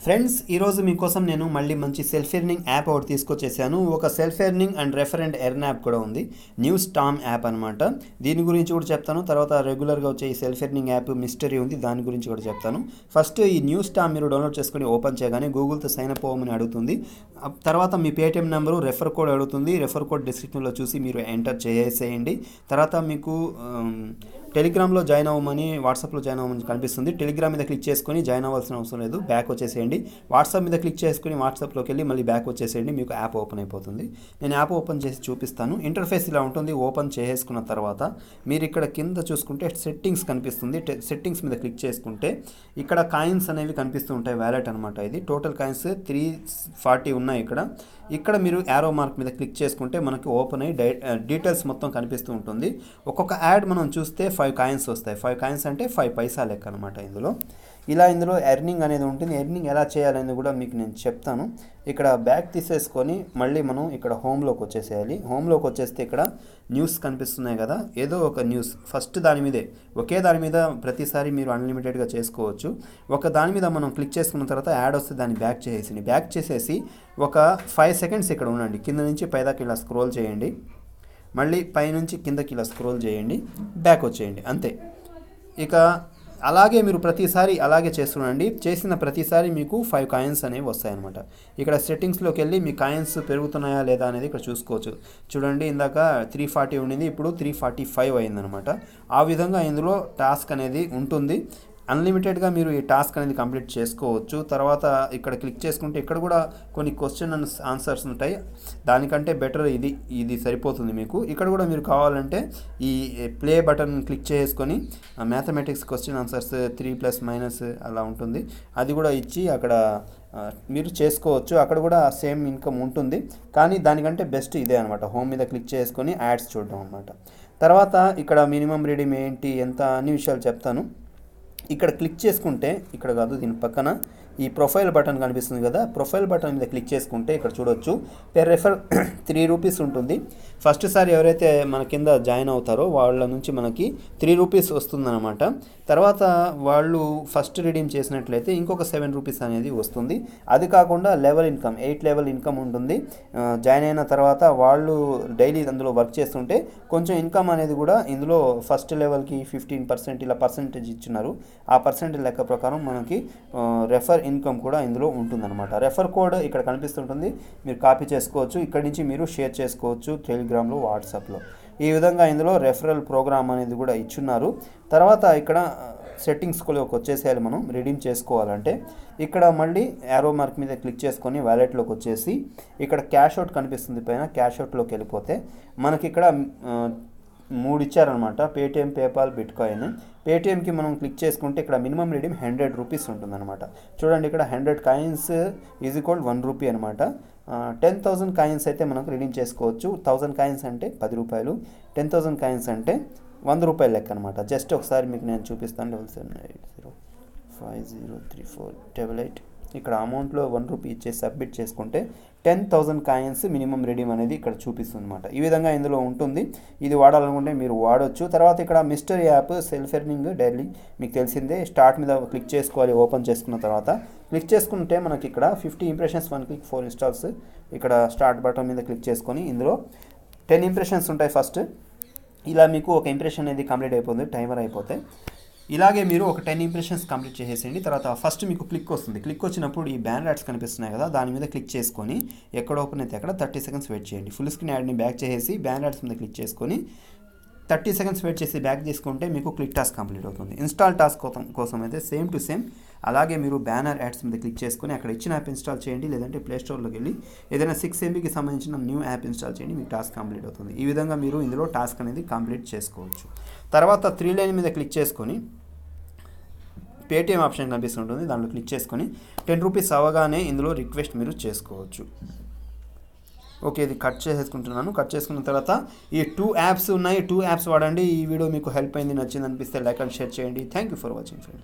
Friends, ఈరోజు మీకోసం నేను మళ్ళీ మంచి సెల్ఫ్ ఎర్నింగ్ యాప్ ఒకటి తీసుకొచ్చేసాను. ఒక self earning and referent earn app కూడా ఉంది. న్యూస్ టామ్ యాప్ అనమాట. దీని గురించి కూడా చెప్తాను. తర్వాత రెగ్యులర్గా వచ్చే ఈ సెల్ఫ్ ఎర్నింగ్ యాప్ మిస్టరీ ఉంది, దాని గురించి కూడా చెప్తాను. ఫస్ట్ ఈ న్యూస్ టామ్ మీరు డౌన్లోడ్ చేసుకొని ఓపెన్ చేయగానే గూగుల్తో సైన్ అప్ అవ్వమని అడుగుతుంది. తర్వాత మీ పేటిఎం నెంబరు, రెఫర్ కోడ్ అడుగుతుంది. రెఫర్ కోడ్ డిస్క్రిప్షన్లో చూసి మీరు ఎంటర్ చేసేయండి. తర్వాత మీకు టెలిగ్రామ్లో జాయిన్ అవ్వమని, వాట్సాప్లో జాయిన్ అవ్వమని కనిపిస్తుంది. టెలిగ్రామ్ మీద క్లిక్ చేసుకొని జాయిన్ అవ్వాల్సిన అవసరం లేదు, బ్యాక్ వచ్చేసేయండి. వాట్సాప్ మీద క్లిక్ చేసుకుని వాట్సాప్లోకి వెళ్ళి మళ్ళీ బ్యాక్ వచ్చేసేయండి, మీకు యాప్ ఓపెన్ అయిపోతుంది. నేను యాప్ ఓపెన్ చేసి చూపిస్తాను. ఇంటర్ఫేస్ ఇలా ఉంటుంది. ఓపెన్ చేసుకున్న తర్వాత మీరు ఇక్కడ కింద చూసుకుంటే సెట్టింగ్స్ కనిపిస్తుంది. సెట్టింగ్స్ మీద క్లిక్ చేసుకుంటే ఇక్కడ కాయిన్స్ అనేవి కనిపిస్తూ ఉంటాయి. వ్యాలెట్ అనమాట ఇది. టోటల్ కాయిన్స్ 340 ఉన్నాయి. ఇక్కడ మీరు యారో మార్క్ మీద క్లిక్ చేసుకుంటే మనకి ఓపెన్ అయ్యి డీటెయిల్స్ మొత్తం కనిపిస్తూ ఉంటుంది. ఒక్కొక్క యాడ్ మనం చూస్తే 5 కాయిన్స్ వస్తాయి. 5 కాయిన్స్ అంటే 5 పైసా లెక్క అనమాట. ఇందులో ఎర్నింగ్ అనేది ఉంటుంది. ఎర్నింగ్ ఎలా చేయాలనేది కూడా మీకు నేను చెప్తాను. ఇక్కడ బ్యాక్ తీసేసుకొని మళ్ళీ మనం ఇక్కడ హోమ్లోకి వచ్చేసేయాలి. హోమ్లోకి వచ్చేస్తే ఇక్కడ న్యూస్ కనిపిస్తున్నాయి కదా, ఏదో ఒక న్యూస్ ఫస్ట్ దాని మీదే, ఒకే దాని మీద ప్రతిసారి మీరు అన్లిమిటెడ్గా చేసుకోవచ్చు. ఒక దాని మీద మనం క్లిక్ చేసుకున్న తర్వాత యాడ్ వస్తే దాన్ని బ్యాక్ చేసేసి ఒక 5 సెకండ్స్ ఇక్కడ ఉండండి. కింద నుంచి పైదాకా ఇలా స్క్రోల్ చేయండి, మళ్ళీ పైనుంచి కిందకి ఇలా స్క్రోల్ చేయండి, బ్యాక్ వచ్చేయండి, అంతే. ఇక అలాగే మీరు ప్రతిసారి అలాగే చేస్తుండండి. చేసిన ప్రతిసారి మీకు 5 కాయిన్స్ అనేవి వస్తాయన్నమాట. ఇక్కడ సెట్టింగ్స్లోకి వెళ్ళి మీ కాయిన్స్ పెరుగుతున్నాయా లేదా అనేది ఇక్కడ చూసుకోవచ్చు. చూడండి, ఇందాక 340 ఉండింది, ఇప్పుడు 345 అయిందనమాట. ఆ విధంగా ఇందులో టాస్క్ అనేది ఉంటుంది. అన్లిమిటెడ్గా మీరు ఈ టాస్క్ అనేది కంప్లీట్ చేసుకోవచ్చు. తర్వాత ఇక్కడ క్లిక్ చేసుకుంటే ఇక్కడ కూడా కొన్ని క్వశ్చన్ అండ్ ఆన్సర్స్ ఉంటాయి. దానికంటే బెటర్ ఇది సరిపోతుంది మీకు. ఇక్కడ కూడా మీరు కావాలంటే ఈ ప్లే బటన్ క్లిక్ చేసుకొని మ్యాథమెటిక్స్ క్వశ్చన్ ఆన్సర్స్ 3+- అలా ఉంటుంది, అది కూడా ఇచ్చి అక్కడ మీరు చేసుకోవచ్చు. అక్కడ కూడా సేమ్ ఇన్కమ్ ఉంటుంది, కానీ దానికంటే బెస్ట్ ఇదే అనమాట. హోమ్ మీద క్లిక్ చేసుకొని యాడ్స్ చూడడం అనమాట. తర్వాత ఇక్కడ మినిమం రీడీమ్ ఏంటి, ఎంత, అన్ని విషయాలు చెప్తాను. ఇక్కడ క్లిక్ చేసుకుంటే, ఇక్కడ కాదు దీని పక్కన ఈ ప్రొఫైల్ బటన్ కనిపిస్తుంది కదా, ప్రొఫైల్ బటన్ మీద క్లిక్ చేసుకుంటే ఇక్కడ చూడొచ్చు పెర్ రెఫర్ 3 రూపీస్ ఉంటుంది. ఫస్ట్ సారి ఎవరైతే మన కింద జాయిన్ అవుతారో వాళ్ళ నుంచి మనకి 3 రూపీస్ వస్తుందన్నమాట. తర్వాత వాళ్ళు ఫస్ట్ రిడీమ్ చేసినట్లయితే ఇంకొక 7 రూపీస్ అనేది వస్తుంది. అది కాకుండా లెవెల్ ఇన్కమ్ 8 లెవెల్ ఇన్కమ్ ఉంటుంది. జాయిన్ అయిన తర్వాత వాళ్ళు డైలీ అందులో వర్క్ చేస్తుంటే కొంచెం ఇన్కమ్ అనేది కూడా ఇందులో ఫస్ట్ లెవెల్కి 15% ఇలా పర్సెంటేజ్ ఇచ్చినారు. ఆ పర్సెంటేజ్ లెక్క ప్రకారం మనకి రెఫర్ ఇన్కమ్ కూడా ఇందులో ఉంటుందన్నమాట. రెఫర్ కోడ్ ఇక్కడ కనిపిస్తుంటుంది, మీరు కాపీ చేసుకోవచ్చు. ఇక్కడి నుంచి మీరు షేర్ చేసుకోవచ్చు టెలిగ్రామ్లో, వాట్సాప్లో. ఈ విధంగా ఇందులో రెఫరల్ ప్రోగ్రామ్ అనేది కూడా ఇచ్చున్నారు. తర్వాత ఇక్కడ సెట్టింగ్స్లోకి వచ్చేసేయాలి. మనం రిడీమ్ చేసుకోవాలంటే ఇక్కడ మళ్ళీ యారో మార్క్ మీద క్లిక్ చేసుకొని వ్యాలెట్లోకి వచ్చేసి ఇక్కడ క్యాష్ అవుట్ కనిపిస్తుంది పైన, క్యాష్ అవుట్లోకి వెళ్ళిపోతే మనకి ఇక్కడ 3 ఇచ్చారనమాట: పేటిఎం, పేపాల్, బిట్కాయిన్. పేటిఎంకి మనం క్లిక్ చేసుకుంటే ఇక్కడ మినిమం రీడీమ్ 100 రూపీస్ ఉంటుందన్నమాట. చూడండి, ఇక్కడ 100 కాయిన్స్ = 1 రూపీ అనమాట. 10,000 కాయిన్స్ అయితే మనకు రిడీమ్ చేసుకోవచ్చు. 1000 కాయిన్స్ అంటే 10 రూపాయలు, 10,000 కాయిన్స్ అంటే 100 రూపాయలు లెక్క అనమాట. జస్ట్ ఒకసారి మీకు నేను చూపిస్తాను. 7780503488. ఇక్కడ అమౌంట్లో 1 రూపీ ఇచ్చేసి సబ్మిట్ చేసుకుంటే 10,000 కాయిన్స్ మినిమం రిడీమ్ అనేది ఇక్కడ చూపిస్తుంది అనమాట. ఈ విధంగా ఇందులో ఉంటుంది. ఇది వాడాలనుకుంటే మీరు వాడవచ్చు. తర్వాత ఇక్కడ mystery app self earning daily మీకు తెలిసిందే. స్టార్ట్ మీద క్లిక్ చేసుకోవాలి. ఓపెన్ చేసుకున్న తర్వాత క్లిక్ చేసుకుంటే మనకి ఇక్కడ 50 ఇంప్రెషన్స్ 1 క్లిక్ 4 ఇన్స్టాల్స్. ఇక్కడ స్టార్ట్ బటన్ మీద క్లిక్ చేసుకొని ఇందులో 10 ఇంప్రెషన్స్ ఉంటాయి ఫస్ట్. ఇలా మీకు ఒక ఇంప్రెషన్ అనేది కంప్లీట్ అయిపోతుంది, టైమర్ అయిపోతే. ఇలాగే మీరు ఒక 10 ఇంప్రెషన్స్ కంప్లీట్ చేసేయండి. తర్వాత ఫస్ట్ మీకు క్లిక్ వస్తుంది. క్లిక్ వచ్చినప్పుడు ఈ బ్యానర్ యాడ్స్ కనిపిస్తున్నాయి కదా, దాని మీద క్లిక్ చేసుకొని ఎక్కడ ఓపెన్ అయితే అక్కడ 30 సెకండ్స్ వెయిట్ చేయండి. ఫుల్ స్క్రీన్ యాడ్ని బ్యాక్ చేసేసి బ్యానర్ యాడ్స్ మీద క్లిక్ చేసుకొని 30 సెకండ్స్ వెయిట్ చేసి బ్యాక్ చేసుకుంటే మీకు క్లిక్ టాస్క్ కంప్లీట్ అవుతుంది. ఇన్స్టాల్ టాస్క్ కోసం అయితే సేమ్ టు సేమ్ అలాగే మీరు బ్యానర్ యాడ్స్ మీద క్లిక్ చేసుకొని అక్కడ ఇచ్చిన యాప్ ఇన్స్టాల్ చేయండి, లేదంటే ప్లేస్టోర్లోకి వెళ్ళి ఏదైనా 6 MBకి సంబంధించిన న్యూ యాప్ ఇన్స్టాల్ చేయండి, మీకు టాస్క్ కంప్లీట్ అవుతుంది. ఈ విధంగా మీరు ఇందులో టాస్క్ అనేది కంప్లీట్ చేసుకోవచ్చు. తర్వాత 3 లైన్ మీద క్లిక్ చేసుకొని పేటిఎం ఆప్షన్ కనిపిస్తుంటుంది, దాంట్లో క్లిక్ చేసుకొని 10 రూపీస్ అవ్వగానే ఇందులో రిక్వెస్ట్ మీరు చేసుకోవచ్చు. ఓకే, ఇది కట్ చేసుకుంటున్నాను. కట్ చేసుకున్న తర్వాత ఈ 2 యాప్స్ ఉన్నాయి, 2 యాప్స్ వాడండి. ఈ వీడియో మీకు హెల్ప్ అయింది, నచ్చింది అనిపిస్తే లైక్ అండ్ షేర్ చేయండి. Thank you for watching friends.